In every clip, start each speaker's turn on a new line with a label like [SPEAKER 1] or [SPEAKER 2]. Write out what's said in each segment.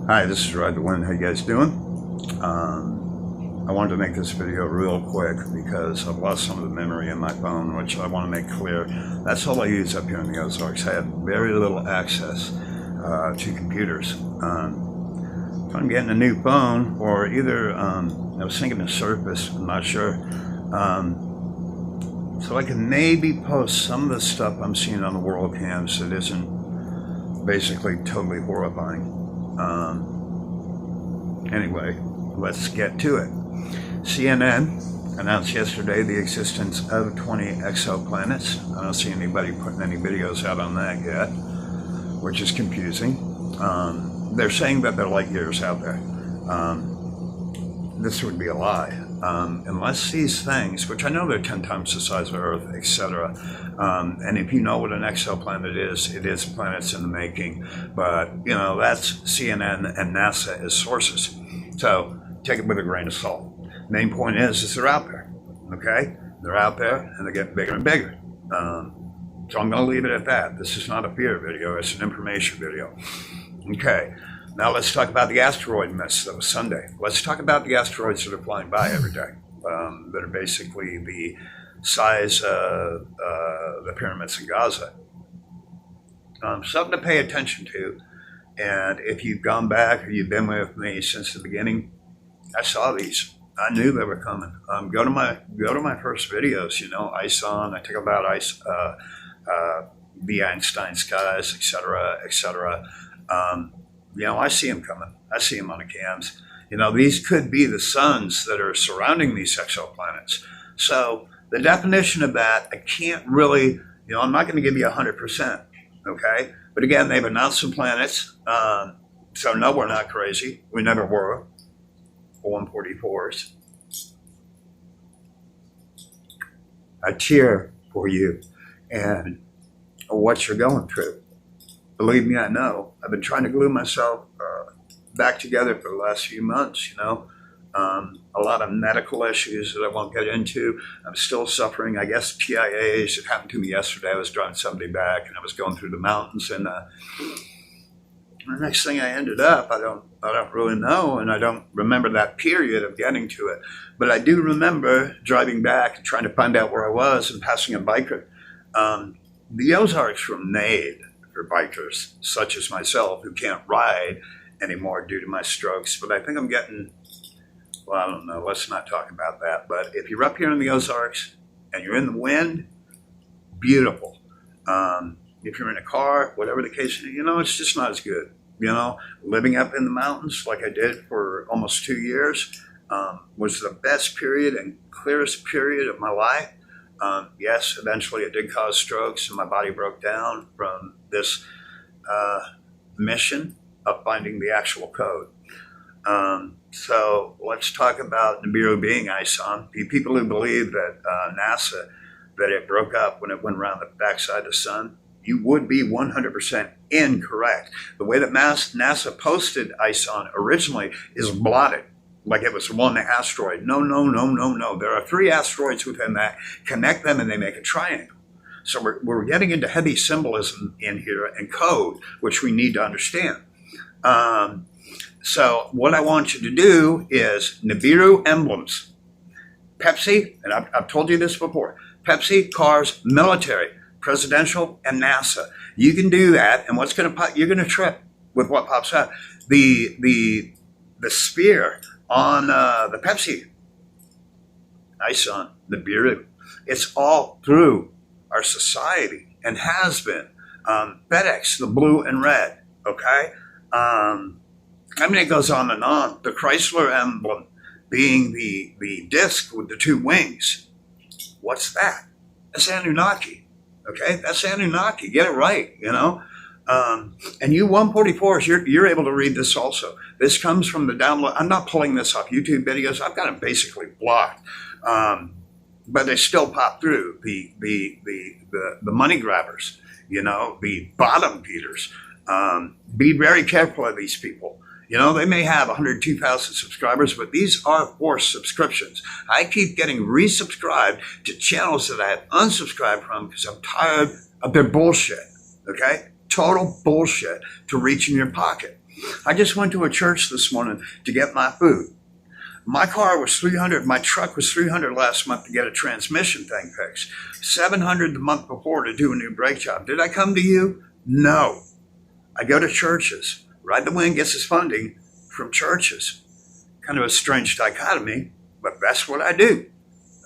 [SPEAKER 1] Hi, this is Rod the Wind. How you guys doing? I wanted to make this video real quick because I've lost some of the memory in my phone, which I want to make clear. That's all I use up here in the Ozarks. I have very little access to computers. If I'm getting a new phone, or either I was thinking of Surface, I'm not sure. So I can maybe post some of the stuff I'm seeing on the world cams that isn't basically totally horrifying. Anyway, let's get to it. CNN announced yesterday the existence of 20 exoplanets. I don't see anybody putting any videos out on that yet, which is confusing. They're saying that they're light years out there. This would be a lie. Unless these things, which I know they're 10 times the size of Earth, etc. And if you know what an exoplanet is, it is planets in the making. But, you know, that's CNN and NASA as sources. So take it with a grain of salt. Main point is they're out there, okay? They're out there and they're getting bigger and bigger. So I'm going to leave it at that. This is not a fear video, it's an information video. Okay. Now let's talk about the asteroid mess that was Sunday. Let's talk about the asteroids that are flying by every day, that are basically the size of the pyramids in Gaza. Something to pay attention to. And if you've gone back or you've been with me since the beginning, I saw these. I knew they were coming. Go to my first videos. You know, ISON. I talk about the Einstein skies, etc., etc. You know, I see them coming. I see them on the cams. You know, these could be the suns that are surrounding these exoplanets. So the definition of that, I can't really, you know, I'm not going to give you 100%, okay? But again, they've announced some planets. So no, we're not crazy. We never were. 144s. I cheer for you and what you're going through. Believe me, I know. I've been trying to glue myself back together for the last few months, you know. A lot of medical issues that I won't get into. I'm still suffering, I guess, TIAs. It happened to me yesterday. I was driving somebody back and I was going through the mountains, and the next thing I ended up, I don't really know, and I don't remember that period of getting to it. But I do remember driving back and trying to find out where I was and passing a biker. The Ozarks were made for bikers such as myself who can't ride anymore due to my strokes. But I think I'm getting, well, I don't know, let's not talk about that. But if you're up here in the Ozarks and you're in the wind, beautiful. If you're in a car, whatever the case, you know, it's just not as good. You know, living up in the mountains like I did for almost 2 years was the best period and clearest period of my life. Yes, eventually it did cause strokes and my body broke down from this mission of finding the actual code. So let's talk about Nibiru being ISON. The people who believe that NASA, that it broke up when it went around the backside of the sun, you would be 100% incorrect. The way that NASA posted ISON originally is blotted, like it was one asteroid. No. There are 3 asteroids within that. Connect them and they make a triangle. So we're getting into heavy symbolism in here and code, which we need to understand. So what I want you to do is Nibiru emblems. Pepsi, and I've told you this before, Pepsi, cars, military, presidential, and NASA. You can do that, and what's going to pop? You're going to trip with what pops up. The spear on the Pepsi, ISON, the Nibiru. It's all through our society and has been. FedEx, the blue and red. Okay, I mean it goes on and on. The Chrysler emblem being the disc with the 2 wings. What's that? That's Anunnaki. Okay, that's Anunnaki. Get it right, you know. And you 144s, you're able to read this also. This comes from the download. I'm not pulling this off YouTube videos. I've got them basically blocked, but they still pop through. The money grabbers, you know, the bottom feeders. Be very careful of these people. You know, they may have 102,000 subscribers, but these are forced subscriptions. I keep getting resubscribed to channels that I have unsubscribed from because I'm tired of their bullshit, okay? Total bullshit to reach in your pocket. I just went to a church this morning to get my food. My car was $300. My truck was $300 last month to get a transmission thing fixed. $700 the month before to do a new brake job. Did I come to you? No. I go to churches. Ride the Wind gets its funding from churches. Kind of a strange dichotomy, but that's what I do.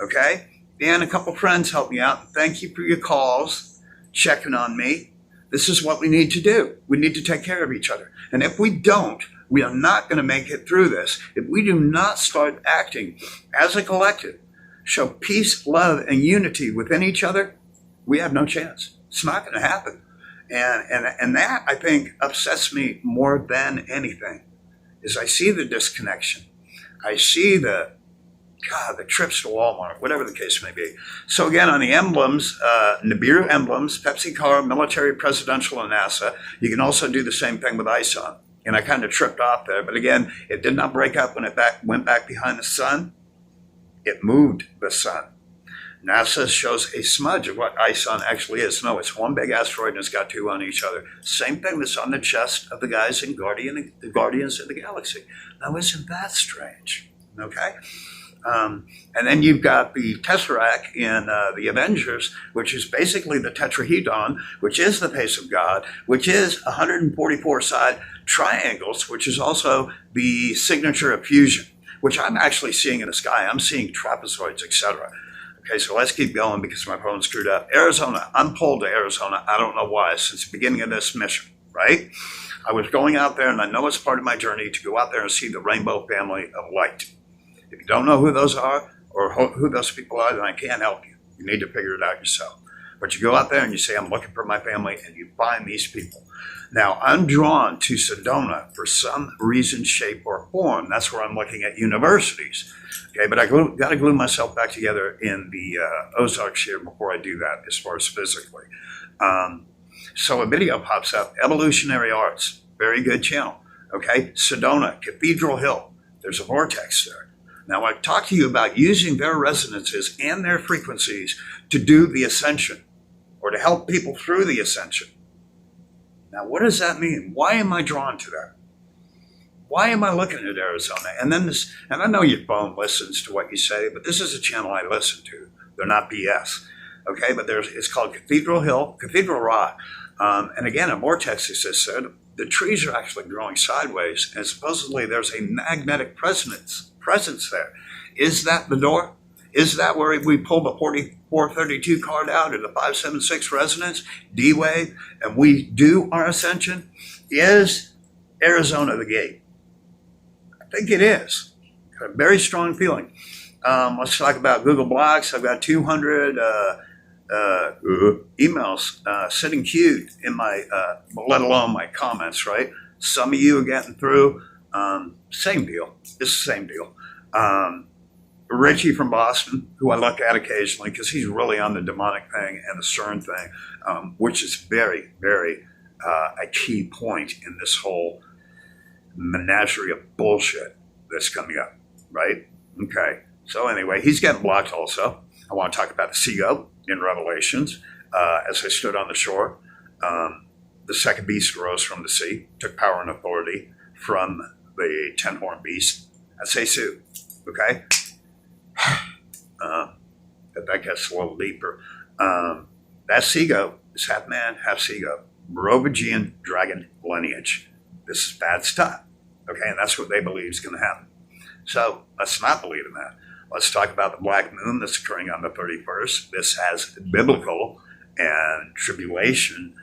[SPEAKER 1] Okay? And a couple friends help me out. Thank you for your calls, checking on me. This is what we need to do. We need to take care of each other. And if we don't, we are not going to make it through this. If we do not start acting as a collective, show peace, love, and unity within each other, we have no chance. It's not going to happen. And that, I think, upsets me more than anything, is I see the disconnection. I see the trips to Walmart, whatever the case may be. So again, on the emblems, Nibiru emblems, Pepsi car, military, presidential, and NASA. You can also do the same thing with ISON. And I kind of tripped off there. But again, it did not break up when it went back behind the sun. It moved the sun. NASA shows a smudge of what ISON actually is. No, it's one big asteroid and it's got two on each other. Same thing that's on the chest of the guys in the Guardians of the Galaxy. Now, isn't that strange? Okay? And then you've got the Tesseract in the Avengers, which is basically the tetrahedron, which is the face of God, which is 144 side triangles, which is also the signature of fusion, which I'm actually seeing in the sky. I'm seeing trapezoids, etc. Okay, so let's keep going because my phone's screwed up. Arizona, I'm pulled to Arizona. I don't know why, since the beginning of this mission, right? I was going out there, and I know it's part of my journey to go out there and see the rainbow family of light. If you don't know who those are or who those people are, then I can't help you. You need to figure it out yourself. But you go out there and you say, I'm looking for my family, and you find these people. Now, I'm drawn to Sedona for some reason, shape, or form. That's where I'm looking at universities. Okay, but I got to glue myself back together in the Ozarks here before I do that, as far as physically. So a video pops up, Evolutionary Arts, very good channel. Okay, Sedona, Cathedral Hill, there's a vortex there. Now, I talked to you about using their resonances and their frequencies to do the ascension or to help people through the ascension. Now, what does that mean? Why am I drawn to that? Why am I looking at Arizona? And I know your phone listens to what you say, but this is a channel I listen to. They're not BS. Okay, but it's called Cathedral Hill, Cathedral Rock. And again, a vortex, as I said, the trees are actually growing sideways, and supposedly there's a magnetic presence there. Is that the door? Is that where we pull the 4432 card out of the 576 resonance, D-Wave, and we do our ascension? Is Arizona the gate? I think it is. Got a very strong feeling. Let's talk about Google Blocks. I've got 200 emails sitting queued in my, let alone my comments, right? Some of you are getting through. Same deal. It's the same deal. Richie from Boston, who I look at occasionally because he's really on the demonic thing and the CERN thing, which is very, very a key point in this whole menagerie of bullshit that's coming up, right? Okay. So anyway, he's getting blocked also. I want to talk about the seagull in Revelations. As I stood on the shore, the second beast arose from the sea, took power and authority from the 10-horned beast. I say Sue, okay? But that gets a little deeper. That seagull is half man, half seagull. Merovingian dragon lineage. This is bad stuff, okay? And that's what they believe is going to happen. So let's not believe in that. Let's talk about the black moon that's occurring on the 31st. This has biblical and tribulation,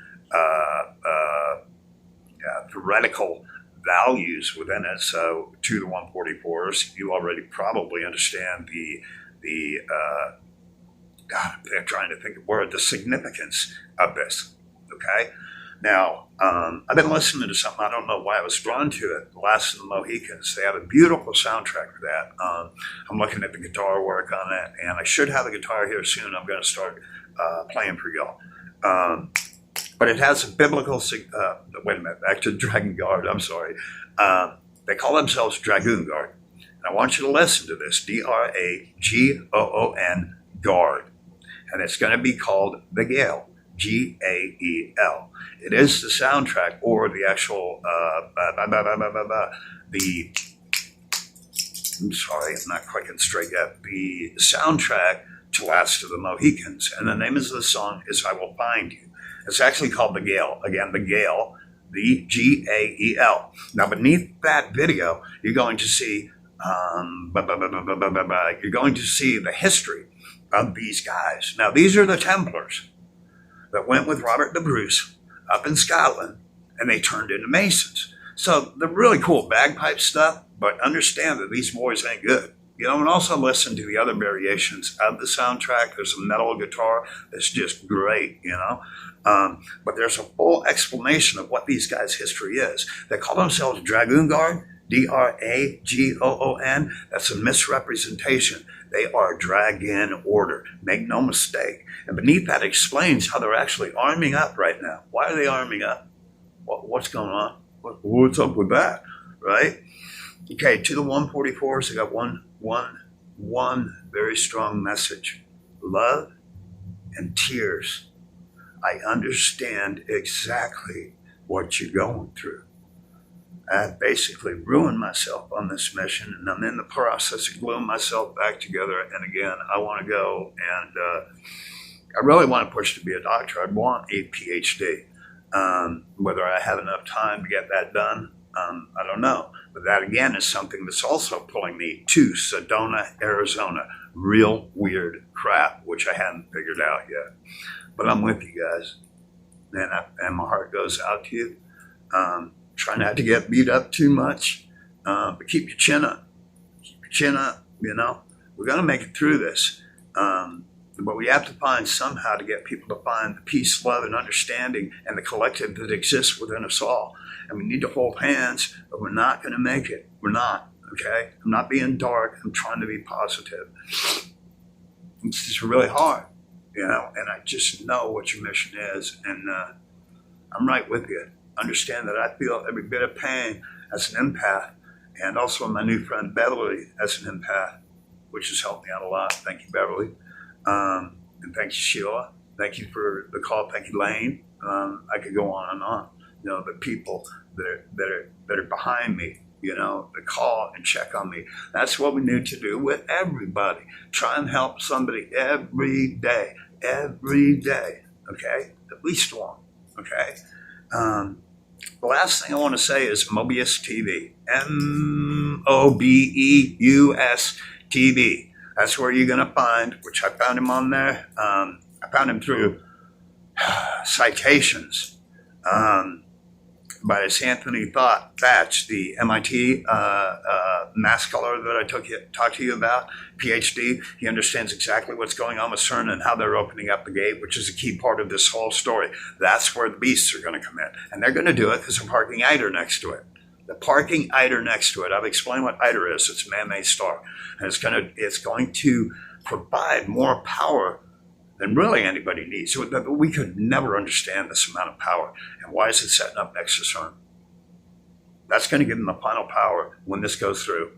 [SPEAKER 1] theoretical values within it. So to the 144s, you already probably understand I'm trying to think of the significance of this, okay? Now, I've been listening to something, I don't know why I was drawn to it, The Last of the Mohicans. They have a beautiful soundtrack for that. I'm looking at the guitar work on it, and I should have a guitar here soon. I'm going to start playing for y'all. But it has a biblical, wait a minute, back to Dragon Guard, I'm sorry. They call themselves Dragoon Guard. And I want you to listen to this, Dragoon Guard. And it's going to be called the Gale. G-A-E-L. It is the soundtrack or the actual, I'm sorry, I'm not quite getting straight yet, the soundtrack to Last of the Mohicans. And the name of the song is I Will Find You. It's actually called The Gale. Again, The Gale, the G-A-E-L. Now, beneath that video, you're going to see you're going to see the history of these guys. Now, these are the Templars that went with Robert the Bruce up in Scotland, and they turned into Masons. So they're really cool bagpipe stuff, but understand that these boys ain't good. You know, and also listen to the other variations of the soundtrack. There's a metal guitar that's just great, you know. But there's a full explanation of what these guys' history is. They call themselves Dragoon Guard, D-R-A-G-O-O-N. That's a misrepresentation. They are Dragon Order. Make no mistake. And beneath that explains how they're actually arming up right now. Why are they arming up? What's going on? What's up with that, right? Okay, to the 144s, I got one very strong message. Love and tears. I understand exactly what you're going through. I basically ruined myself on this mission, and I'm in the process of gluing myself back together. And again, I want to go, and I really want to push to be a doctor. I'd want a PhD. Whether I have enough time to get that done, I don't know. But that, again, is something that's also pulling me to Sedona, Arizona. Real weird crap, which I hadn't figured out yet. But I'm with you guys. And my heart goes out to you. Try not to get beat up too much. But keep your chin up. Keep your chin up, you know. We're going to make it through this. But we have to find somehow to get people to find the peace, love, and understanding and the collective that exists within us all. And we need to hold hands, but we're not going to make it. We're not, okay? I'm not being dark. I'm trying to be positive. It's just really hard, you know, and I just know what your mission is. And I'm right with you. Understand that I feel every bit of pain as an empath, and also my new friend Beverly as an empath, which has helped me out a lot. Thank you, Beverly. And thank you, Sheila. Thank you for the call. Thank you, Lane. I could go on and on. You know, the people that are behind me, you know, that call and check on me. That's what we need to do with everybody. Try and help somebody every day, okay? At least one, okay? The last thing I want to say is Mobius TV, M-O-B-E-U-S TV. That's where you're going to find, which I found him on there. I found him through citations by this Anthony Thatch, the MIT mass color that I talked to you about, PhD. He understands exactly what's going on with CERN and how they're opening up the gate, which is a key part of this whole story. That's where the beasts are going to come in. And they're going to do it because they're parking ITER next to it. The parking ITER next to it. I've explained what ITER is. It's a man-made star. And it's going to provide more power than really anybody needs. So we could never understand this amount of power. And why is it setting up next to CERN? That's going to give them the final power when this goes through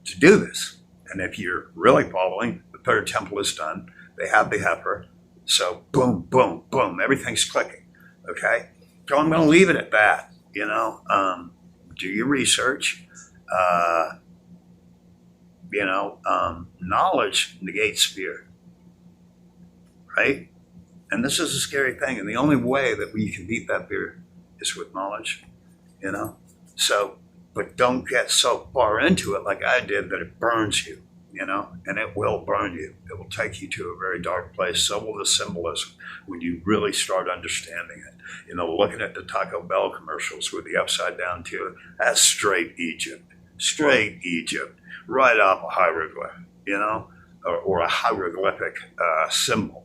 [SPEAKER 1] to do this. And if you're really following, the third temple is done. They have the heifer. So boom, boom, boom. Everything's clicking. Okay? So I'm going to leave it at that. You know, do your research. Knowledge negates fear. Right? And this is a scary thing. And the only way that we can beat that fear is with knowledge, you know? So, but don't get so far into it like I did that it burns you, you know? And it will burn you. It will take you to a very dark place. So will the symbolism when you really start understanding it. You know, looking at the Taco Bell commercials with the upside down tear, that's straight Egypt, right off a hieroglyph, you know, or a hieroglyphic symbol.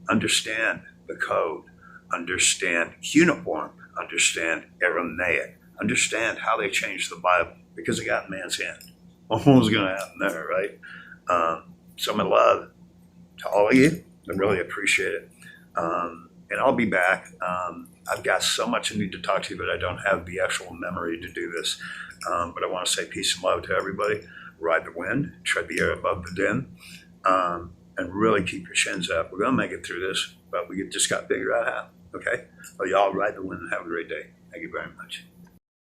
[SPEAKER 1] Understand the code, understand uniform, understand Aramaic, understand how they changed the Bible because it got in man's hand. What was going to happen there, right? So my love to all of you. I really appreciate it. And I'll be back. I've got so much I need to talk to you, but I don't have the actual memory to do this. But I want to say peace and love to everybody. Ride the wind, tread the air above the din. And really keep your chins up. We're going to make it through this, but but we just got to figure out how. Okay? Well, y'all ride the wind and have a great day. Thank you very much.